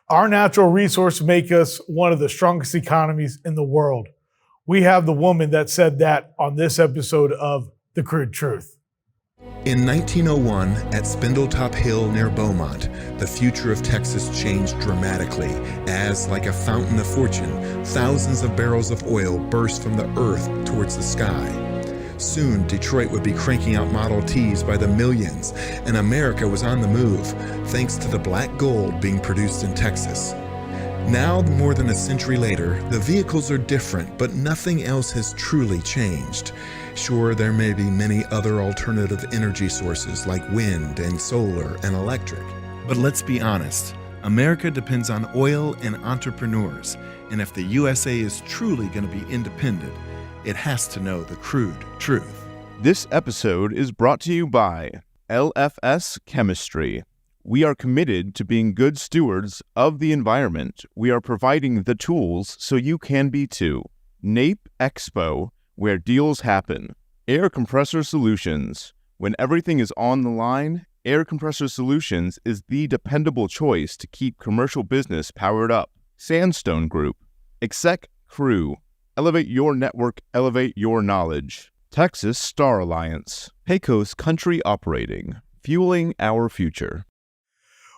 Our natural resources make us one of the strongest economies in the world. We have the woman that said that on this episode of The Crude Truth. In 1901, at Spindletop Hill near Beaumont, the future of Texas changed dramatically as, like a fountain of fortune, thousands of barrels of oil burst from the earth towards the sky. Soon, Detroit would be cranking out Model Ts by the millions, and America was on the move, thanks to the black gold being produced in Texas. Now, more than a century later, the vehicles are different, but nothing else has truly changed. Sure, there may be many other alternative energy sources like wind and solar and electric. But let's be honest, America depends on oil and entrepreneurs, and if the USA is truly going to be independent, it has to know the crude truth. This episode is brought to you by LFS Chemistry. We are committed to being good stewards of the environment. We are providing the tools so you can be too. NAPE Expo, where deals happen. Air Compressor Solutions. When everything is on the line, Air Compressor Solutions is the dependable choice to keep commercial business powered up. Sandstone Group. Exec Crew. Elevate your network, elevate your knowledge. Texas Star Alliance. Pecos Country Operating. Fueling our future.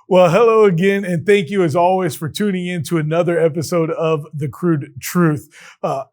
Well, hello again, and thank you as always for tuning in to another episode of The Crude Truth.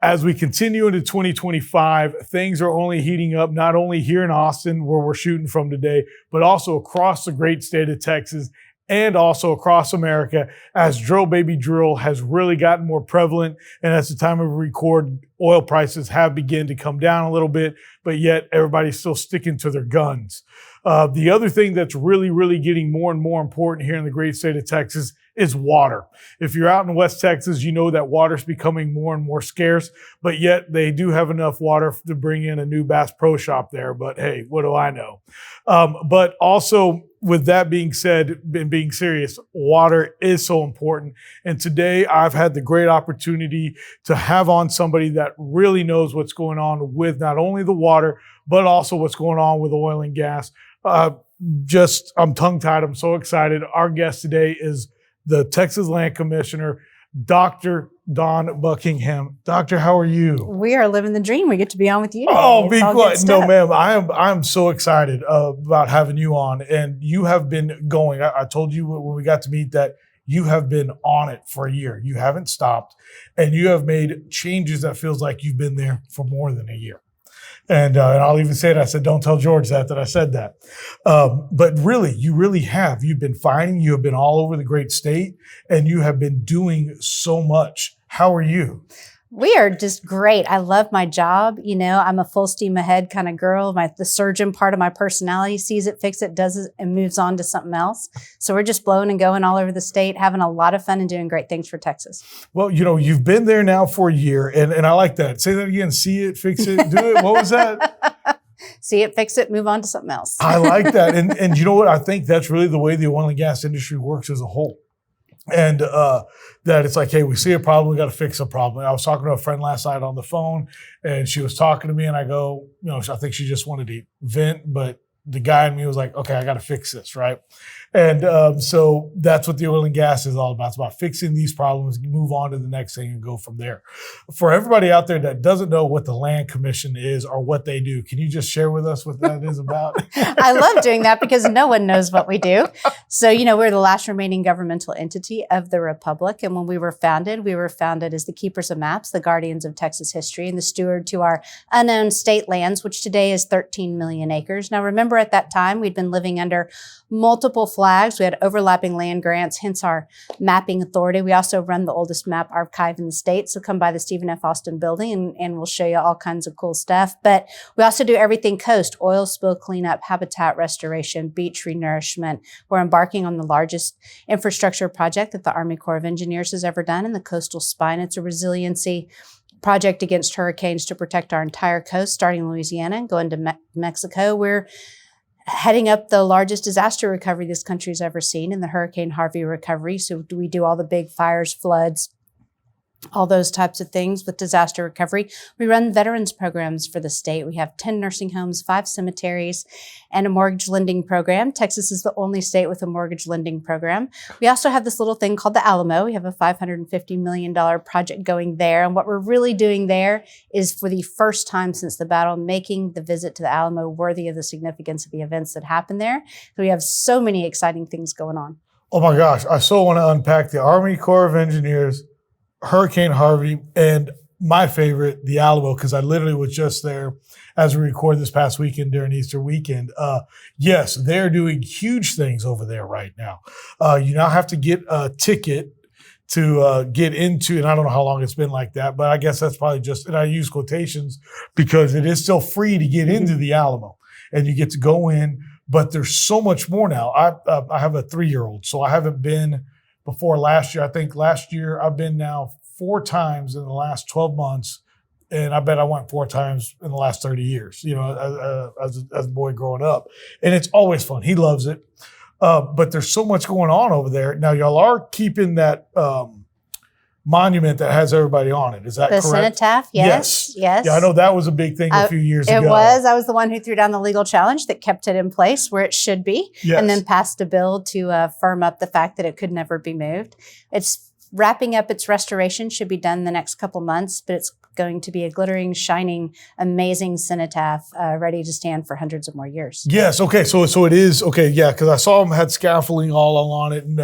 As we continue into 2025, things are only heating up, not only here in Austin, where we're shooting from today, but also across the great state of Texas and also across America, as drill baby drill has really gotten more prevalent. And at the time of record, oil prices have begun to come down a little bit, but yet everybody's still sticking to their guns. The other thing that's really getting more and more important here in the great state of Texas is water. If you're out in West Texas, you know that water's becoming more and more scarce, but yet they do have enough water to bring in a new Bass Pro Shop there. But hey, what do I know? But also, with that being said, and being serious, water is so important. And today I've had the great opportunity to have on somebody that really knows what's going on with not only the water, but also what's going on with oil and gas. I'm tongue-tied. I'm so excited. Our guest today is the Texas Land Commissioner, Dr. Dawn Buckingham. Doctor, how are you? We are living the dream. We get to be on with you today. Oh, be quiet. No, ma'am. I'm so excited about having you on. And you have been going. I told you when we got to meet that you have been on it for a year. You haven't stopped. And you have made changes that feels like you've been there for more than a year. And I'll even say it. I said, don't tell George that I said that. But really, you really have. You've been fighting. You have been all over the great state, and you have been doing so much. How are you? We are just great. I love my job. You know, I'm a full steam ahead kind of girl. The surgeon part of my personality sees it, fixes it, does it, and moves on to something else. So we're just blowing and going all over the state, having a lot of fun and doing great things for Texas. Well, you know, you've been there now for a year, and I like that. Say that again. See it, fix it, do it. What was that? See it, fix it, move on to something else. I like that. And you know what? I think that's really the way the oil and gas industry works as a whole. And that it's like, hey, we see a problem, we got to fix a problem. I was talking to a friend last night on the phone, and she was talking to me, and I go, you know, I think she just wanted to vent, but the guy in me was like, okay, I got to fix this, right? And so that's what the oil and gas is all about. It's about fixing these problems, move on to the next thing, and go from there. For everybody out there that doesn't know what the Land Commission is or what they do, can you just share with us what that is about? I love doing that because no one knows what we do. So, you know, we're the last remaining governmental entity of the Republic. And when we were founded as the keepers of maps, the guardians of Texas history, and the steward to our unowned state lands, which today is 13 million acres. Now, remember at that time, we'd been living under multiple flags. We had overlapping land grants, hence our mapping authority. We also run the oldest map archive in the state. So come by the Stephen F. Austin building and we'll show you all kinds of cool stuff. But we also do everything coast, oil spill cleanup, habitat restoration, beach renourishment. We're embarking on the largest infrastructure project that the Army Corps of Engineers has ever done in the coastal spine. It's a resiliency project against hurricanes to protect our entire coast, starting in Louisiana and going to Mexico. We're heading up the largest disaster recovery this country's ever seen in the Hurricane Harvey recovery. So we do all the big fires, floods, all those types of things with disaster recovery. We run veterans programs for the state. We have 10 nursing homes, 5 cemeteries, and a mortgage lending program. Texas is the only state with a mortgage lending program. We also have this little thing called the Alamo. We have a $550 million project going there. And what we're really doing there is, for the first time since the battle, making the visit to the Alamo worthy of the significance of the events that happened there. So we have so many exciting things going on. Oh my gosh, I so want to unpack the Army Corps of Engineers, Hurricane Harvey, and my favorite, the Alamo, because I literally was just there as we record this past weekend during Easter weekend. Yes, they're doing huge things over there right now. You now have to get a ticket to get into, and I don't know how long it's been like that, but I guess that's probably just, and I use quotations because it is still free to get into the Alamo, and you get to go in, but there's so much more now. I have a 3-year-old, so I haven't been before last year. I think last year I've been now 4 times in the last 12 months. And I bet I went 4 times in the last 30 years, as a boy growing up. And it's always fun. He loves it. But there's so much going on over there. Now, y'all are keeping that monument that has everybody on it. Is that correct? The cenotaph, yes. Yeah, I know that was a big thing a few years ago. It was. I was the one who threw down the legal challenge that kept it in place where it should be, and then passed a bill to firm up the fact that it could never be moved. It's wrapping up its restoration, should be done the next couple months, but it's going to be a glittering, shining, amazing cenotaph ready to stand for hundreds of more years. Yes. Okay. So it is. Okay. Yeah. Because I saw them had scaffolding all along it, and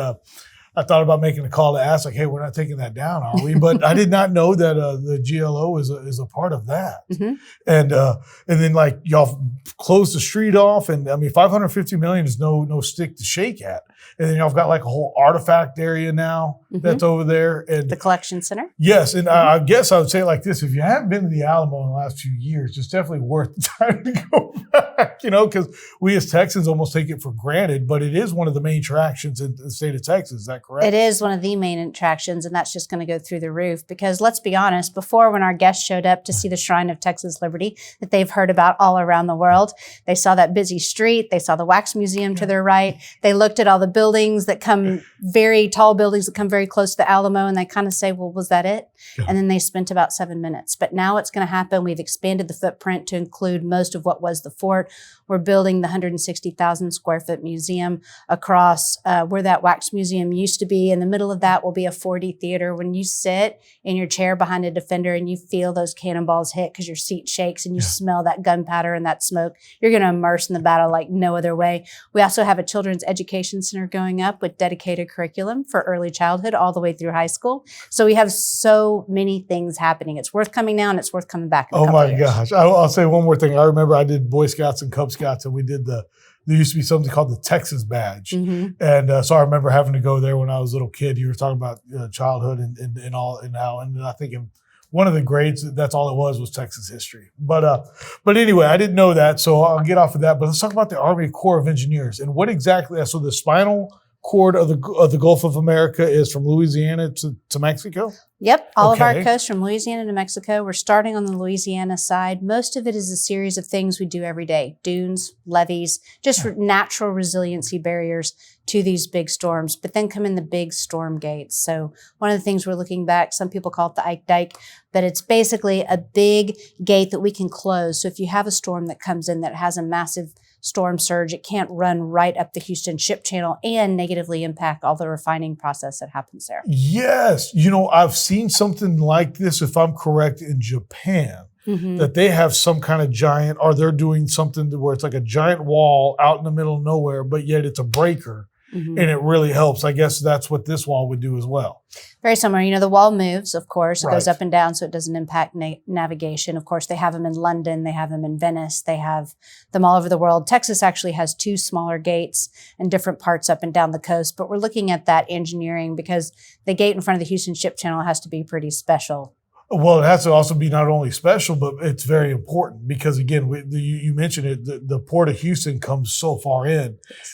I thought about making a call to ask, like, hey, we're not taking that down, are we? But I did not know that the GLO is a part of that. Mm-hmm. And then, like, y'all closed the street off, and I mean, $550 million is no stick to shake at. And then y'all got like a whole artifact area now that's over there, and the collection center. Yes, and I guess I would say it like this: if you haven't been to the Alamo in the last few years, it's definitely worth the time to go back. Because we as Texans almost take it for granted, but it is one of the main attractions in the state of Texas. Is that correct? It is one of the main attractions, and that's just going to go through the roof. Because let's be honest, before, when our guests showed up to see the Shrine of Texas Liberty that they've heard about all around the world, they saw that busy street, they saw the wax museum to their right, they looked at all the buildings that come, very tall buildings that come very close to the Alamo, and they kind of say, well, was that it? Yeah. And then they spent about 7 minutes. But now it's going to happen. We've expanded the footprint to include most of what was the fort. We're building the 160,000 square foot museum across where that wax museum used to be. In the middle of that will be a 4D theater. When you sit in your chair behind a Defender and you feel those cannonballs hit because your seat shakes and you smell that gunpowder and that smoke, you're going to immerse in the battle like no other way. We also have a children's education center going up with dedicated curriculum for early childhood all the way through high school. So we have so many things happening. It's worth coming now, and it's worth coming back in a couple of years. Gosh. I'll say one more thing. I remember I did Boy Scouts and Cub Scouts, and we did there used to be something called the Texas badge. Mm-hmm. And so I remember having to go there when I was a little kid. You were talking about childhood and all, and how, and I think in one of the grades, that's all it was Texas history. But anyway, I didn't know that, so I'll get off of that. But let's talk about the Army Corps of Engineers and what exactly. So the spinal cord of the Gulf of America is from Louisiana to Mexico? Yep. All of our coast from Louisiana to Mexico. We're starting on the Louisiana side. Most of it is a series of things we do every day. Dunes, levees, just natural resiliency barriers to these big storms, but then come in the big storm gates. So one of the things we're looking back, some people call it the Ike Dike, but it's basically a big gate that we can close. So if you have a storm that comes in that has a massive storm surge, it can't run right up the Houston Ship Channel and negatively impact all the refining process that happens there. Yes. I've seen something like this, if I'm correct, in Japan, that they have some kind of giant, or they're doing something where it's like a giant wall out in the middle of nowhere, but yet it's a breaker. And it really helps. I guess that's what this wall would do as well. Very similar. The wall moves, of course. It goes up and down, so it doesn't impact navigation. Of course, they have them in London. They have them in Venice. They have them all over the world. Texas actually has 2 smaller gates in different parts up and down the coast. But we're looking at that engineering because the gate in front of the Houston Ship Channel has to be pretty special. Well, it has to also be not only special, but it's very important because, again, you mentioned it, the port of Houston comes so far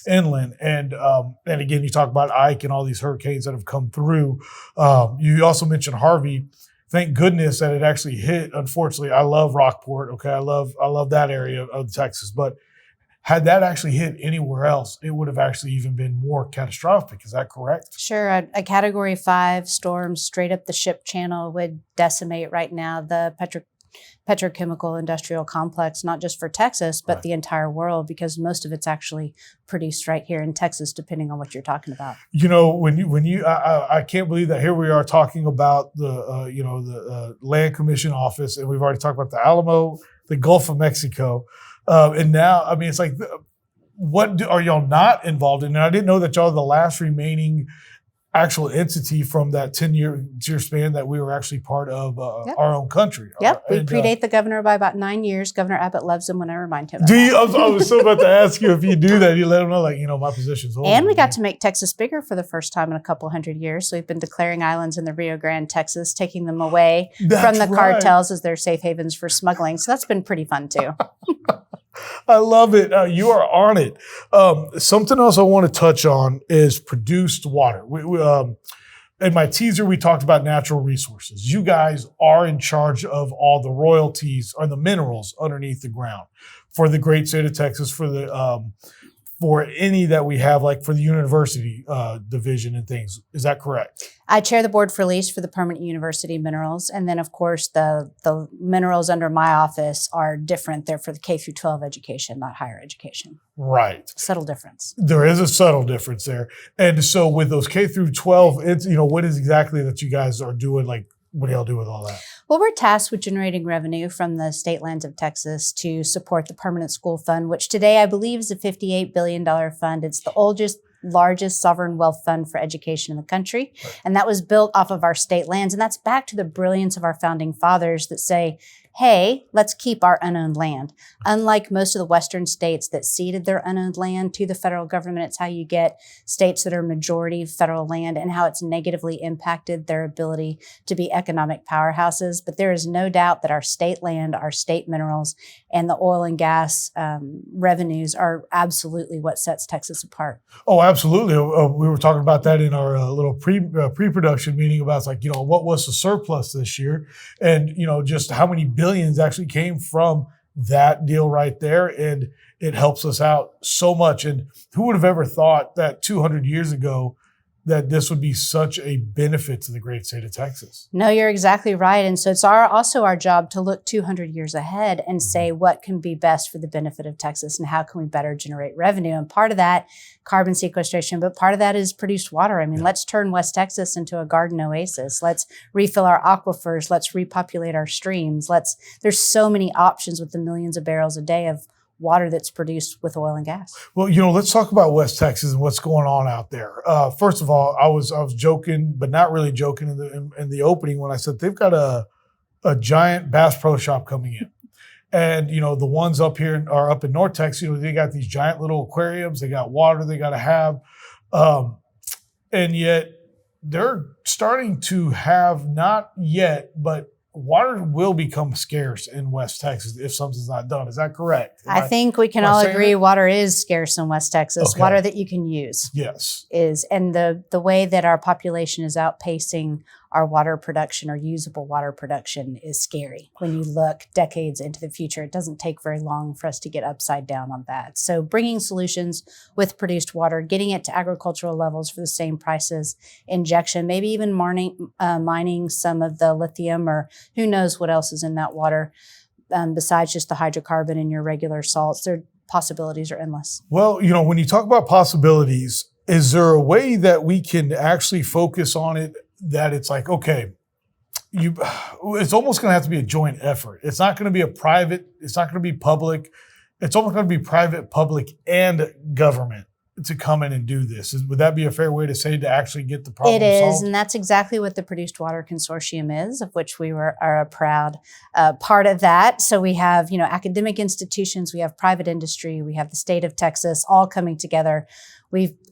inland. And again, you talk about Ike and all these hurricanes that have come through. You also mentioned Harvey. Thank goodness that it actually hit. Unfortunately, I love Rockport. Okay. I love that area of Texas, but had that actually hit anywhere else, it would have actually even been more catastrophic. Is that correct? Sure. A Category 5 storm straight up the ship channel would decimate right now the petrochemical industrial complex, not just for Texas, but the entire world, because most of it's actually produced right here in Texas, depending on what you're talking about. You know, I can't believe that here we are talking about the Land Commission office, and we've already talked about the Alamo, the Gulf of Mexico. And now, I mean, it's like, are y'all not involved in? And I didn't know that y'all are the last remaining actual entity from that 10-year span that we were actually part of our own country. Yep, we predate the governor by about 9 years. Governor Abbott loves him when I remind him. I was so about to ask you if you do that. You let him know, like, my position's over. And we got to make Texas bigger for the first time in a couple hundred years. So we've been declaring islands in the Rio Grande, Texas, taking them away from the cartels as their safe havens for smuggling. So that's been pretty fun too. I love it. You are on it. Something else I want to touch on is produced water. In my teaser, we talked about natural resources. You guys are in charge of all the royalties or the minerals underneath the ground for the great state of Texas, for any that we have, like for the university division and things. Is that correct? I chair the board for lease for the permanent university minerals. And then, of course, the minerals under my office are different. They're for the K through 12 education, not higher education. Right. Subtle difference. There is a subtle difference there. And so with those K through 12, it's, what is exactly that you guys are doing? Like, what do y'all do with all that? Well, we're tasked with generating revenue from the state lands of Texas to support the Permanent School Fund, which today I believe is a $58 billion fund. It's the largest sovereign wealth fund for education in the country. Right. And that was built off of our state lands. And that's back to the brilliance of our founding fathers that say, hey, let's keep our unowned land. Unlike most of the Western states that ceded their unowned land to the federal government, it's how you get states that are majority federal land and how it's negatively impacted their ability to be economic powerhouses. But there is no doubt that our state land, our state minerals, and the oil and gas revenues are absolutely what sets Texas apart. Oh, absolutely. We were talking about that in our little pre-production meeting about, like, what was the surplus this year, and just how many billions actually came from that deal right there, and it helps us out so much. And who would have ever thought that 200 years ago that this would be such a benefit to the great state of Texas? No, you're exactly right. And so it's also our job to look 200 years ahead and say what can be best for the benefit of Texas and how can we better generate revenue. And part of that, carbon sequestration, but part of that is produced water. I mean, let's turn West Texas into a garden oasis. Let's refill our aquifers. Let's repopulate our streams. There's so many options with the millions of barrels a day of water that's produced with oil and gas. Well, let's talk about West Texas and what's going on out there. First of all, I was joking, but not really joking in the opening when I said they've got a giant Bass Pro Shop coming in. And, the ones up here are up in North Texas, they got these giant little aquariums, they got water they got to have. And yet they're starting to have, not yet, but water will become scarce in West Texas if something's not done. Is that correct? I think we can all agree water is scarce in West Texas. Okay. Water that you can use. Yes. And the way that our population is outpacing our water production or usable water production is scary. When you look decades into the future, it doesn't take very long for us to get upside down on that. So bringing solutions with produced water, getting it to agricultural levels for the same prices, injection, maybe even mining some of the lithium or who knows what else is in that water besides just the hydrocarbon in your regular salts. Their possibilities are endless. Well, when you talk about possibilities, is there a way that we can actually focus on it that it's like, okay, it's almost going to have to be a joint effort. It's not going to be it's not going to be public. It's almost going to be private, public, and government to come in and do this. Would that be a fair way to say, to actually get the problem solved? It is, and that's exactly what the Produced Water Consortium is, of which we are a proud part of that. So we have, academic institutions, we have private industry, we have the state of Texas, all coming together.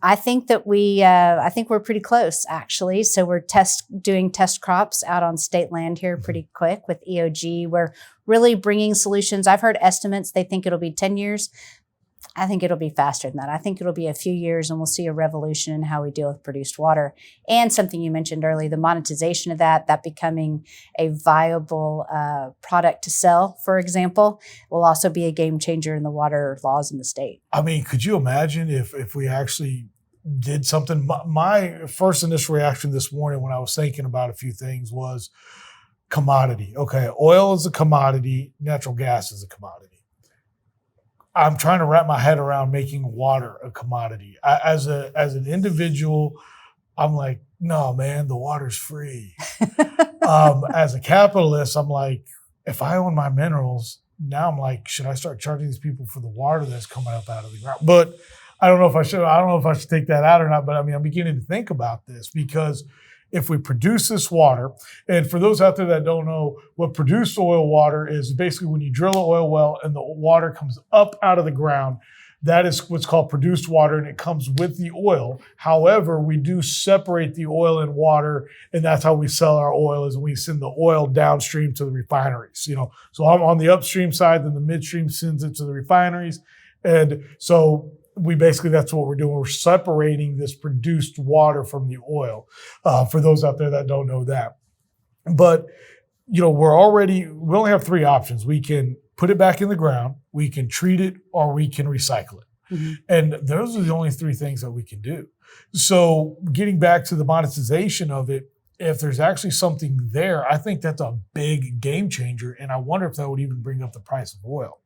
I think we're pretty close, actually. So we're doing test crops out on state land here pretty quick with EOG. We're really bringing solutions. I've heard estimates, they think it'll be 10 years. I think it'll be faster than that. I think it'll be a few years and we'll see a revolution in how we deal with produced water. And something you mentioned earlier, the monetization of that becoming a viable product to sell, for example, will also be a game changer in the water laws in the state. I mean, could you imagine if we actually did something? My first initial reaction this morning when I was thinking about a few things was commodity. Okay, oil is a commodity, natural gas is a commodity. I'm trying to wrap my head around making water a commodity. As an individual, I'm like, no, man, the water's free. As a capitalist, I'm like, if I own my minerals, now I'm like, should I start charging these people for the water that's coming up out of the ground? But I don't know if I should. I don't know if I should take that out or not. But I mean, I'm beginning to think about this because if we produce this water, and for those out there that don't know, what produced oil water is basically when you drill an oil well and the water comes up out of the ground, that is what's called produced water, and it comes with the oil. However, we do separate the oil and water, and that's how we sell our oil, is we send the oil downstream to the refineries. So I'm on the upstream side, then the midstream sends it to the refineries. And so that's what we're doing. We're separating this produced water from the oil, for those out there that don't know that. But, we only have three options. We can put it back in the ground, we can treat it, or we can recycle it. Mm-hmm. And those are the only three things that we can do. So getting back to the monetization of it, if there's actually something there, I think that's a big game changer. And I wonder if that would even bring up the price of oil.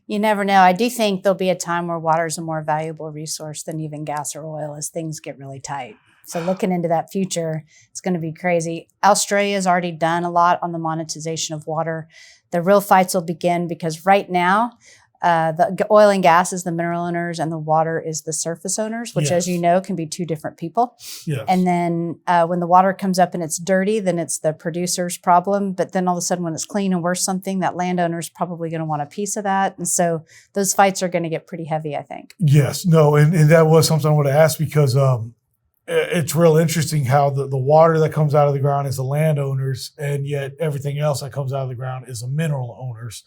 You never know. I do think there'll be a time where water is a more valuable resource than even gas or oil as things get really tight. So looking into that future, it's going to be crazy. Australia's already done a lot on the monetization of water. The real fights will begin because right now, the oil and gas is the mineral owners and the water is the surface owners, which, as you know, can be two different people. Yes. And then when the water comes up and it's dirty, then it's the producer's problem. But then all of a sudden when it's clean and worth something, that landowner's probably going to want a piece of that. And so those fights are going to get pretty heavy, I think. Yes. No. And that was something I want to ask because it's real interesting how the water that comes out of the ground is the landowners, and yet everything else that comes out of the ground is the mineral owners.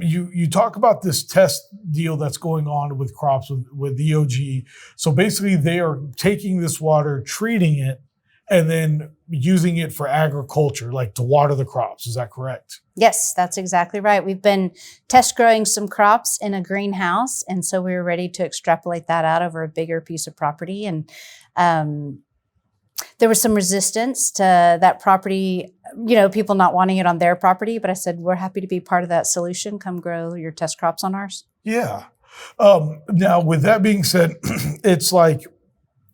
You talk about this test deal that's going on with crops with EOG. So basically they are taking this water, treating it, and then using it for agriculture, like to water the crops. Is that correct? Yes, that's exactly right. We've been test growing some crops in a greenhouse. And so we were ready to extrapolate that out over a bigger piece of property. And there was some resistance to that property, people not wanting it on their property. But I said, we're happy to be part of that solution. Come grow your test crops on ours. Yeah. Now, with that being said, it's like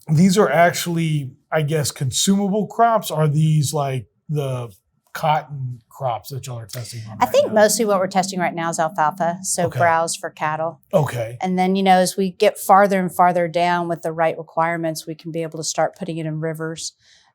these are actually, I guess, consumable crops. Are these like the cotton crops that y'all are testing on? I think mostly what we're testing right now is alfalfa, so browse for cattle. Okay. And then, as we get farther and farther down with the right requirements, we can be able to start putting it in rivers.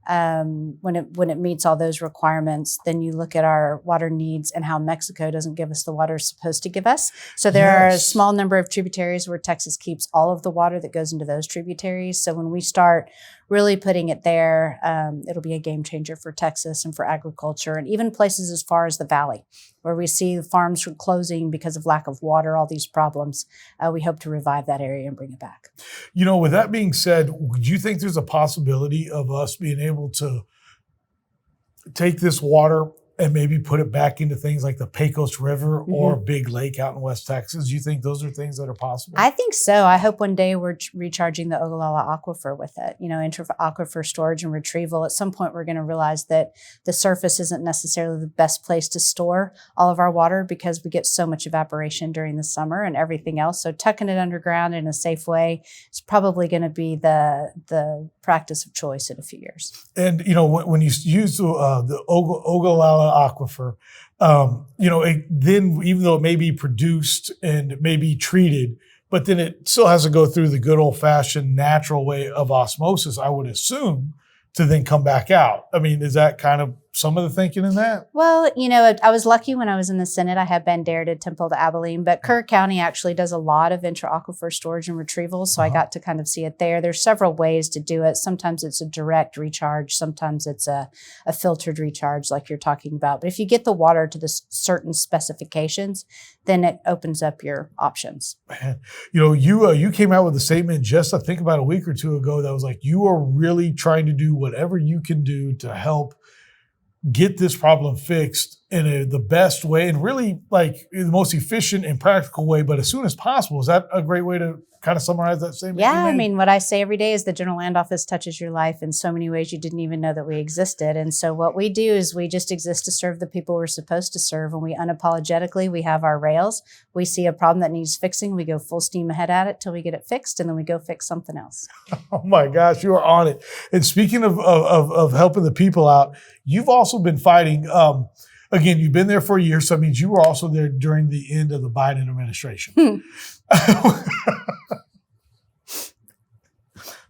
When it meets all those requirements, then you look at our water needs and how Mexico doesn't give us the water it's supposed to give us. So there are a small number of tributaries where Texas keeps all of the water that goes into those tributaries. So when we start really putting it there, it'll be a game changer for Texas and for agriculture, and even places as far as the valley where we see farms closing because of lack of water, all these problems. We hope to revive that area and bring it back. With that being said, do you think there's a possibility of us being able to take this water and maybe put it back into things like the Pecos River or Big Lake out in West Texas? Do you think those are things that are possible? I think so. I hope one day we're recharging the Ogallala Aquifer with it, intra-aquifer storage and retrieval. At some point, we're going to realize that the surface isn't necessarily the best place to store all of our water because we get so much evaporation during the summer and everything else. So tucking it underground in a safe way is probably going to be the practice of choice in a few years. And, when you use the Ogallala Aquifer, then even though it may be produced and it may be treated, but then it still has to go through the good old fashioned natural way of osmosis, I would assume, to then come back out. I mean, is that kind of some of the thinking in that? Well, I was lucky when I was in the Senate. I had been dared to Temple to Abilene, but Kerr County actually does a lot of intra-aquifer storage and retrieval, so I got to kind of see it there. There's several ways to do it. Sometimes it's a direct recharge. Sometimes it's a filtered recharge like you're talking about. But if you get the water to the certain specifications, then it opens up your options. Man, you came out with a statement just, I think, about a week or two ago that was like, you are really trying to do whatever you can do to help get this problem fixed in the best way and really like the most efficient and practical way, but as soon as possible. Is that a great way to kind of summarize that statement? Yeah, I mean, what I say every day is the General Land Office touches your life in so many ways you didn't even know that we existed. And so what we do is we just exist to serve the people we're supposed to serve. And we unapologetically, we have our rails. We see a problem that needs fixing. We go full steam ahead at it till we get it fixed. And then we go fix something else. Oh my gosh, you are on it. And speaking of helping the people out, you've also been fighting, again, you've been there for a year. So that means you were also there during the end of the Biden administration.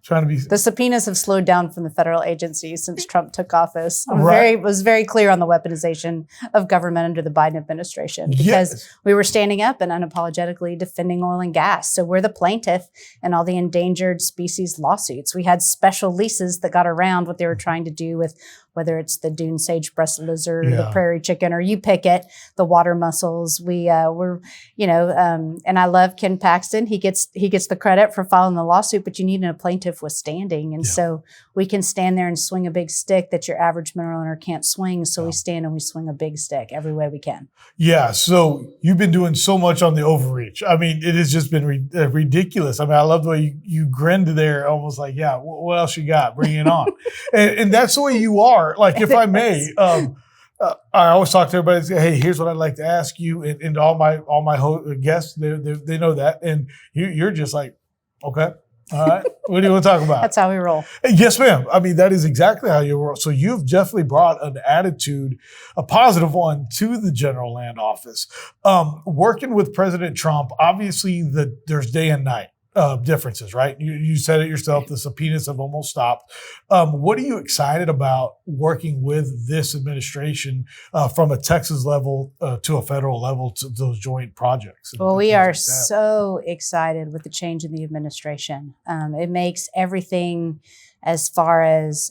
Trying to be. The subpoenas have slowed down from the federal agencies since Trump took office. I was very clear on the weaponization of government under the Biden administration because we were standing up and unapologetically defending oil and gas. So we're the plaintiff in all the endangered species lawsuits. We had special leases that got around what they were trying to do with whether it's the dune sage-breasted lizard, the prairie chicken, or you pick it, the water mussels. We were, and I love Ken Paxton. He gets the credit for filing the lawsuit, but you need a plaintiff with standing. And so we can stand there and swing a big stick that your average mineral owner can't swing. So we stand and we swing a big stick every way we can. Yeah. So you've been doing so much on the overreach. I mean, it has just been ridiculous. I mean, I love the way you grinned there, almost like, what else you got? Bring it on. and that's the way you are. Like, if I may, I always talk to everybody and say, hey, here's what I'd like to ask you. And all my guests, they know that. And you're just like, okay, all right. What do you want to talk about? That's how we roll. Yes, ma'am. I mean, that is exactly how you roll. So you've definitely brought an attitude, a positive one, to the General Land Office. Working with President Trump, obviously there's day and night differences, right? You said it yourself, the subpoenas have almost stopped. What are you excited about working with this administration from a Texas level to a federal level to those joint projects? Well, we are so excited with the change in the administration. It makes everything as far as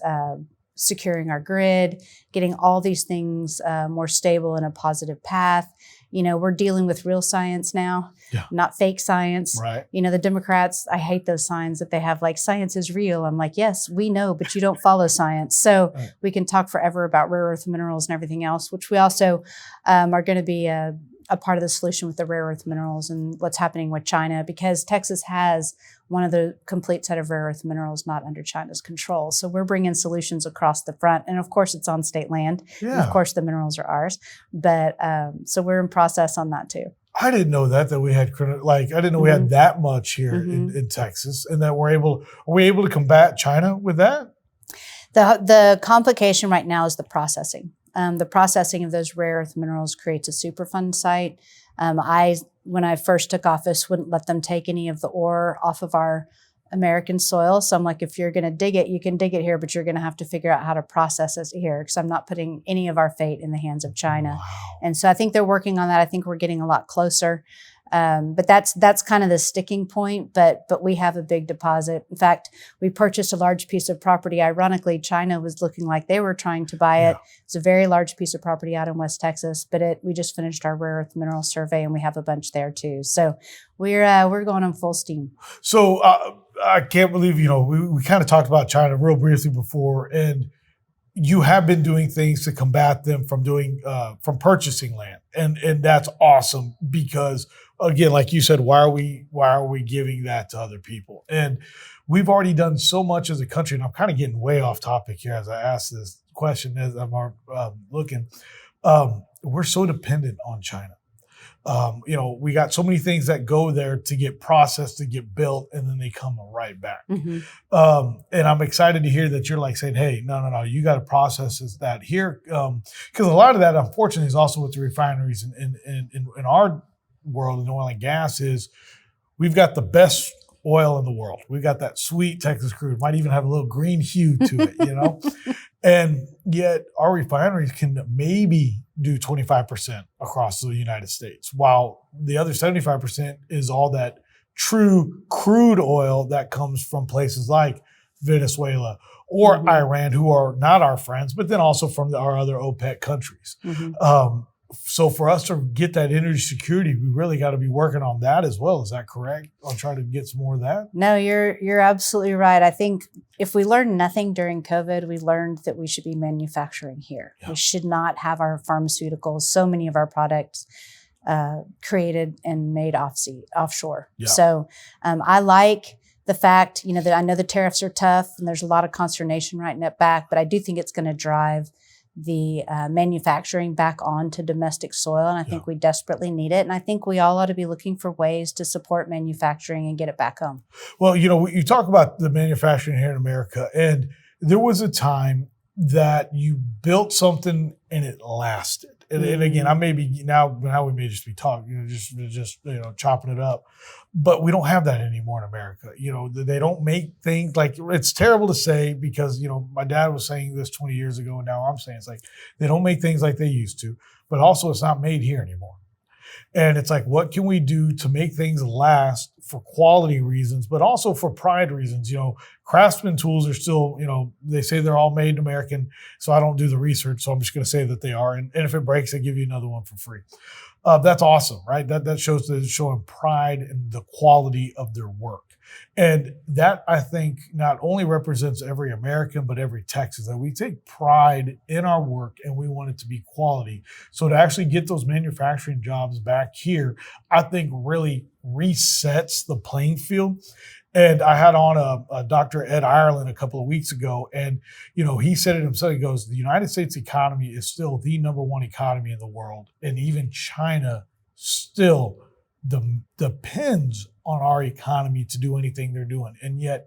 securing our grid, getting all these things more stable in a positive path. We're dealing with real science now, not fake science. Right. The Democrats, I hate those signs that they have like, science is real. I'm like, yes, we know, but you don't follow science. So we can talk forever about rare earth minerals and everything else, which we also are going to be a part of the solution with the rare earth minerals and what's happening with China, because Texas has one of the complete set of rare earth minerals not under China's control. So we're bringing solutions across the front. And of course, it's on state land. Yeah. And of course, the minerals are ours. But so we're in process on that too. I didn't know that we had, I didn't know we had that much here in Texas, and that are we able to combat China with that? The complication right now is the processing. The processing of those rare earth minerals creates a Superfund site. When I first took office, wouldn't let them take any of the ore off of our American soil. So I'm like, if you're going to dig it, you can dig it here, but you're going to have to figure out how to process it here, because I'm not putting any of our fate in the hands of China. Wow. And so I think they're working on that. I think we're getting a lot closer. But that's kind of the sticking point, but we have a big deposit. In fact, we purchased a large piece of property. Ironically, China was looking like they were trying to buy it. It's a very large piece of property out in West Texas, but we just finished our rare earth mineral survey and we have a bunch there too. So we're going on full steam. So I can't believe, we kind of talked about China real briefly before, and you have been doing things to combat them from purchasing land. And that's awesome, because again, like you said, why are we giving that to other people? And we've already done so much as a country, and I'm kind of getting way off topic here as I ask this question as I'm looking. We're so dependent on China. We got so many things that go there to get processed, to get built, and then they come right back. Mm-hmm. And I'm excited to hear that you're like saying, hey, no, you got to process that here. Because a lot of that, unfortunately, is also with the refineries in our world in oil and gas is we've got the best oil in the world. We've got that sweet Texas crude, might even have a little green hue to it, And yet our refineries can maybe do 25% across the United States, while the other 75% is all that true crude oil that comes from places like Venezuela or Iran, who are not our friends, but then also from our other OPEC countries. So for us to get that energy security, we really got to be working on that as well. Is that correct? On trying to get some more of that? No, you're absolutely right. I think if we learned nothing during COVID, we learned that we should be manufacturing here. Yeah. We should not have our pharmaceuticals, so many of our products created and made offshore. Yeah. So I like the fact, that I know the tariffs are tough and there's a lot of consternation right now back, but I do think it's going to drive the manufacturing back onto domestic soil. And I think we desperately need it. And I think we all ought to be looking for ways to support manufacturing and get it back home. Well, you talk about the manufacturing here in America, and there was a time that you built something and it lasted. And again, I may be now we may just be talking, just chopping it up, but we don't have that anymore in America. They don't make things like, it's terrible to say because my dad was saying this 20 years ago, and now I'm saying it's like they don't make things like they used to, but also it's not made here anymore. And it's like, what can we do to make things last for quality reasons, but also for pride reasons? Craftsman tools are still, they say they're all made in American, so I don't do the research, so I'm just going to say that they are. And if it breaks, they give you another one for free. That's awesome, right? That shows that it's showing pride in the quality of their work. And that, I think, not only represents every American, but every Texan, that we take pride in our work and we want it to be quality. So to actually get those manufacturing jobs back here, I think really resets the playing field. And I had on a Dr. Ed Ireland a couple of weeks ago, and he said it himself. He goes, the United States economy is still the number one economy in the world, and even China still depends on our economy to do anything they're doing. And yet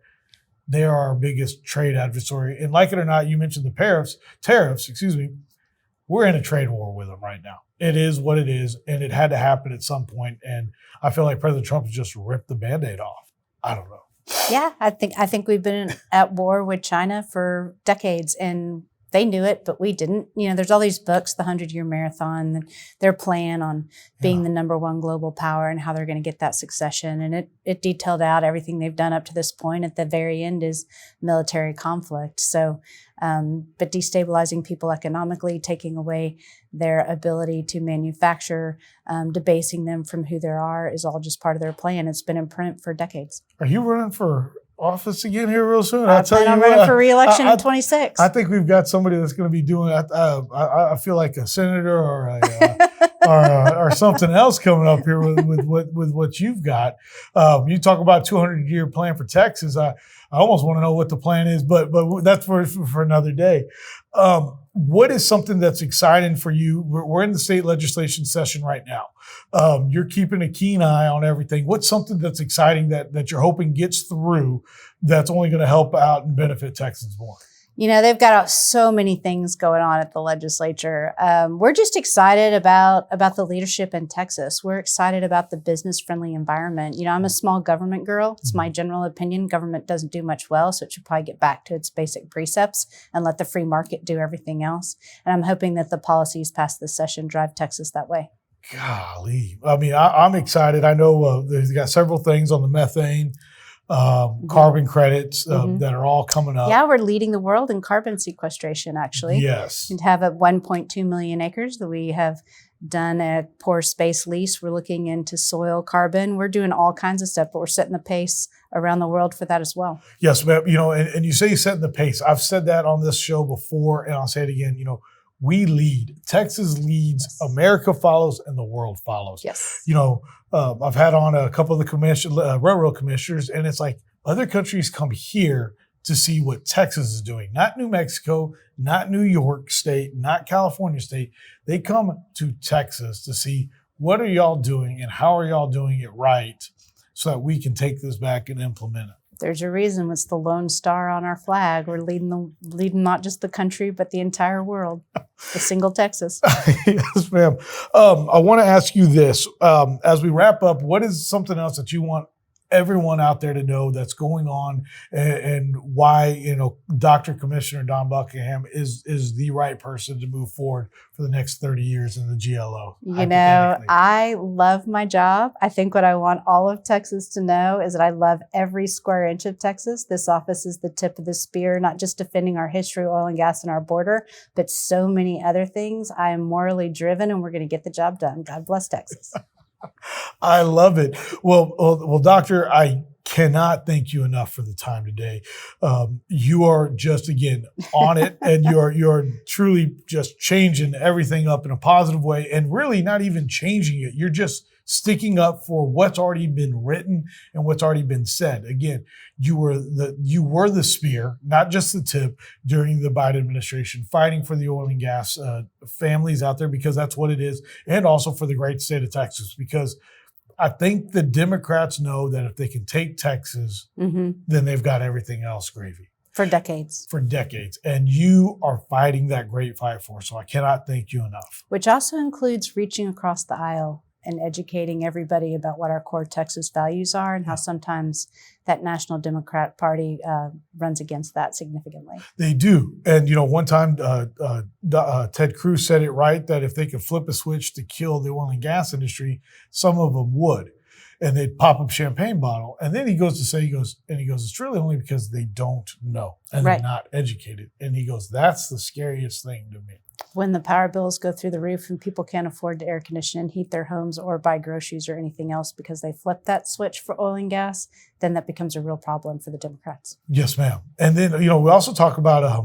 they are our biggest trade adversary. And like it or not, you mentioned the tariffs, we're in a trade war with them right now. It is what it is, and it had to happen at some point. And I feel like President Trump has just ripped the Band-Aid off. I don't know. Yeah, I think we've been at war with China for decades, and they knew it, but we didn't. There's all these books, the 100-Year Marathon, their plan on being the number one global power and how they're going to get that succession. And it detailed out everything they've done up to this point. At the very end is military conflict. So, but destabilizing people economically, taking away their ability to manufacture, debasing them from who they are is all just part of their plan. It's been in print for decades. Are you running for office again here real soon? I plan on running for re-election in 26. I think we've got somebody that's going to be doing. I feel like a senator or or something else coming up here with what you've got. You talk about 200-year plan for Texas. I almost want to know what the plan is, but that's for another day. What is something that's exciting for you? We're in the state legislation session right now. You're keeping a keen eye on everything. What's something that's exciting that you're hoping gets through that's only going to help out and benefit Texans more? They've got so many things going on at the legislature. We're just excited about the leadership in Texas. We're excited about the business-friendly environment. I'm a small government girl. It's my general opinion. Government doesn't do much well, so it should probably get back to its basic precepts and let the free market do everything else. And I'm hoping that the policies passed this session drive Texas that way. Golly. I mean, I'm excited. I know they've got several things on the methane, carbon credits that are all coming up. Yeah, we're leading the world in carbon sequestration, actually. Yes. And have 1.2 million acres that we have done a pore space lease. We're looking into soil carbon. We're doing all kinds of stuff, but we're setting the pace around the world for that as well. Yes, ma'am. And you say setting the pace. I've said that on this show before, and I'll say it again. We lead. Texas leads. Yes. America follows, and the world follows. Yes. I've had on a couple of the railroad commissioners, and it's like other countries come here to see what Texas is doing. Not New Mexico, not New York State, not California State. They come to Texas to see what are y'all doing and how are y'all doing it right so that we can take this back and implement it. There's a reason it's the Lone Star on our flag. We're leading not just the country, but the entire world. The single Texas. Yes, ma'am. I want to ask you this. As we wrap up, what is something else that you want everyone out there to know that's going on and why, Dr. Commissioner Don Buckingham is the right person to move forward for the next 30 years in the GLO. I love my job. I think what I want all of Texas to know is that I love every square inch of Texas. This office is the tip of the spear, not just defending our history, oil and gas, and our border, but so many other things. I am morally driven, and we're going to get the job done. God bless Texas. I love it. Well, Doctor, I cannot thank you enough for the time today. You are just, again, on it, and you're truly just changing everything up in a positive way, and really not even changing it. You're just sticking up for what's already been written and what's already been said. Again, you were the spear, not just the tip, during the Biden administration, fighting for the oil and gas families out there, because that's what it is, and also for the great state of Texas, because I think the Democrats know that if they can take Texas, then they've got everything else gravy. For decades. And you are fighting that great fight for us. So I cannot thank you enough. Which also includes reaching across the aisle and educating everybody about what our core Texas values are, and how sometimes that National Democrat Party runs against that significantly. They do. And, one time Ted Cruz said it right, that if they could flip a switch to kill the oil and gas industry, some of them would. And they'd pop up champagne bottle. And then he goes to say, it's really only because they don't know and they're not educated. And he goes, that's the scariest thing to me. When the power bills go through the roof and people can't afford to air condition and heat their homes or buy groceries or anything else because they flipped that switch for oil and gas, then that becomes a real problem for the Democrats. Yes, ma'am. And then, we also talk about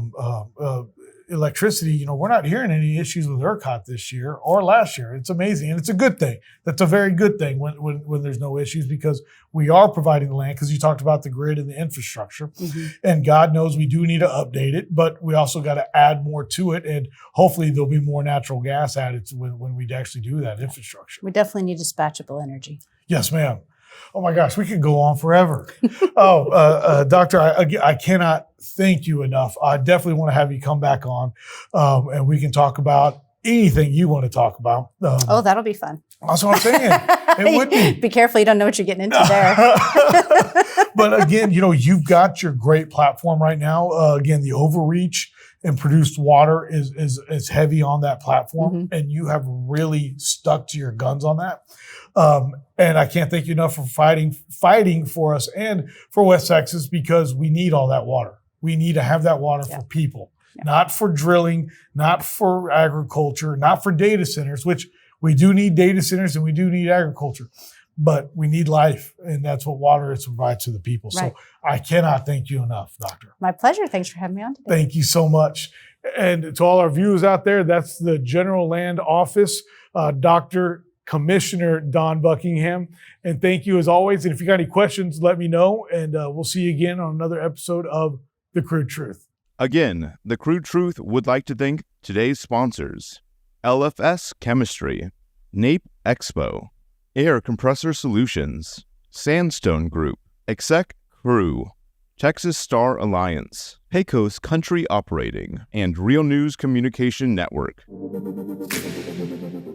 electricity. We're not hearing any issues with ERCOT this year or last year. It's amazing. And it's a good thing. That's a very good thing when there's no issues, because we are providing the land, because you talked about the grid and the infrastructure. And God knows we do need to update it, but we also got to add more to it. And hopefully there'll be more natural gas added when we actually do that infrastructure. We definitely need dispatchable energy. Yes, ma'am. Oh my gosh, we could go on forever. Doctor, I cannot thank you enough. I definitely want to have you come back on, and we can talk about anything you want to talk about. That'll be fun. That's what I'm saying. It would be. Be careful, you don't know what you're getting into there. But again, you've got your great platform right now. Again, the overreach and produced water is heavy on that platform, and you have really stuck to your guns on that. And I can't thank you enough for fighting for us and for West Texas, because we need all that water. We need to have that water for people, not for drilling, not for agriculture, not for data centers, which we do need data centers and we do need agriculture, but we need life, and that's what water is to provide to the people. Right. So I cannot thank you enough, Doctor. My pleasure. Thanks for having me on today. Thank you so much. And to all our viewers out there, that's the General Land Office, Dr. Commissioner Don Buckingham. And thank you as always. And if you got any questions, let me know. And we'll see you again on another episode of The Crude Truth. Again, The Crude Truth would like to thank today's sponsors: LFS Chemistry, NAPE Expo, Air Compressor Solutions, Sandstone Group, Exec Crew, Texas Star Alliance, Pecos Country Operating, and Real News Communication Network.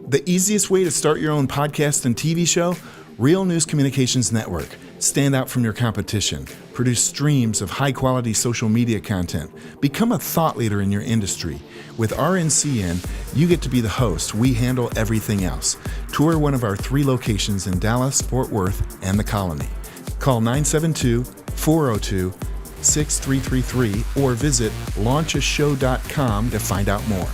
The easiest way to start your own podcast and TV show? Real News Communications Network. Stand out from your competition. Produce streams of high-quality social media content. Become a thought leader in your industry. With RNCN, you get to be the host. We handle everything else. Tour one of our 3 locations in Dallas, Fort Worth, and the Colony. Call 972-402-6333 or visit launchashow.com to find out more.